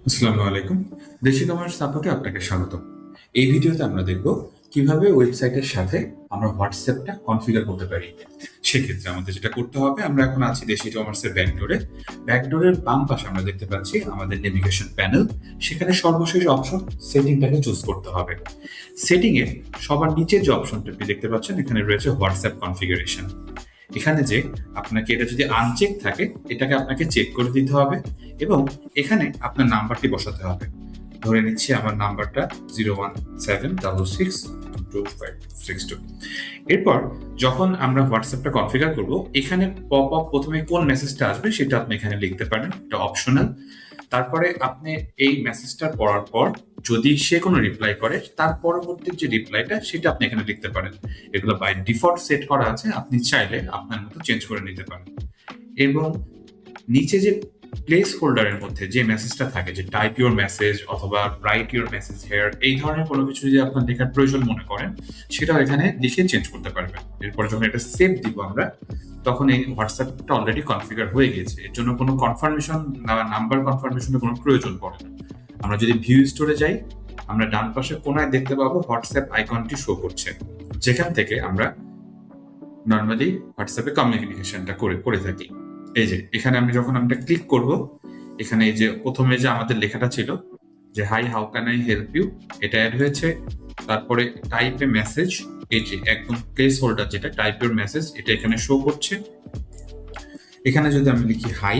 আসসালামু আলাইকুম। দেশি কমার্স সাপোর্টে আপনাকে স্বাগত। এই ভিডিওতে আমরা দেখব কিভাবে ওয়েবসাইটের সাথে আমরা হোয়াটসঅ্যাপটা কনফিগার করতে পারি। সেক্ষেত্রে আমাদের যেটা করতে হবে, আমরা এখন আছি দেশি কমার্সের ব্যাকডোরে। ব্যাকডোরের বাম পাশে আমরা দেখতে পাচ্ছি আমাদের নেভিগেশন প্যানেল। সেখানে সর্বশেষ অপশন সেটিংটাকে চুজ করতে হবে। সেটিং এ সবার নিচে যে অপশনটা আপনি দেখতে পাচ্ছেন, এখানে রয়েছে হোয়াটসঅ্যাপ কনফিগারেশন। এখানে যে আপনাকে এটা যদি আনচেক থাকে, এটাকে আপনাকে চেক করে দিতে হবে এবং এখানে আপনার নাম্বারটি বসাতে হবে। ধরে নিচ্ছি আমার নাম্বারটা 01766225562। এরপর যখন আমরা হোয়াটসঅ্যাপটা কনফিগার করব, এখানে পপ আপ প্রথমে কোন মেসেজটা আসবে সেটা আপনি এখানে লিখতে পারেন, এটা অপশনাল। তারপরে আপনি এই মেসেজটা পড়ার পর যদি সে কোনো রিপ্লাই করে, তার পরবর্তী যে রিপ্লাইটা সেটা আপনি এখানে লিখতে পারেন। এগুলো বাই ডিফল্ট সেট করা আছে, আপনি চাইলে আপনার মতো চেঞ্জ করে নিতে পারেন। এবং নিচে যে প্লেস হোল্ডারের মধ্যে যে মেসেজটা থাকে, যে টাইপ ইউর মেসেজ অথবা রাইট ইউর মেসেজ হেয়ার, এই ধরনের কোনো কিছু যদি আপনার লেখার প্রয়োজন মনে করেন, সেটাও এখানে লিখে চেঞ্জ করতে পারবেন। এরপরে যখন এটা সেভ দিব আমরা, তখন এই হোয়াটসঅ্যাপটা অলরেডি কনফিগার হয়ে গেছে। এর জন্য কোনো কনফার্মেশন বা নাম্বার কনফার্মেশনের কোনো প্রয়োজন পড়ে না। আমরা যদি ভিউ স্টোরে যাই, আমরা ডান পাশে কোনায় দেখতে পাবো হোয়াটসঅ্যাপ আইকনটি শো করছে, যেখান থেকে আমরা নর্মালি হোয়াটসঅ্যাপে কমিউনিকেশনটা করে থাকি। এই যে এখানে আমি যখন আমরা ক্লিক করব, এখানে এই যে প্রথমে যে আমাদের লেখাটা ছিল যে hi how can I help you, এটা অ্যাড হয়েছে। তারপরে টাইপ এ মেসেজ, এই যে একদম প্লেস হোল্ডার যেটা টাইপ ইউর মেসেজ, এটা এখানে শো করছে। এখানে যদি আমি লিখি হাই,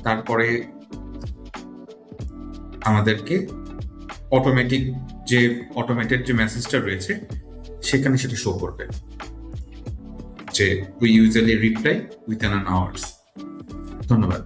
তারপরে আমাদেরকে অটোমেটিক যে অটোমেটেড যে মেসেজটা রয়েছে সেখানে সেটা শো করবে যে we usually reply within an hours. ধন্যবাদ।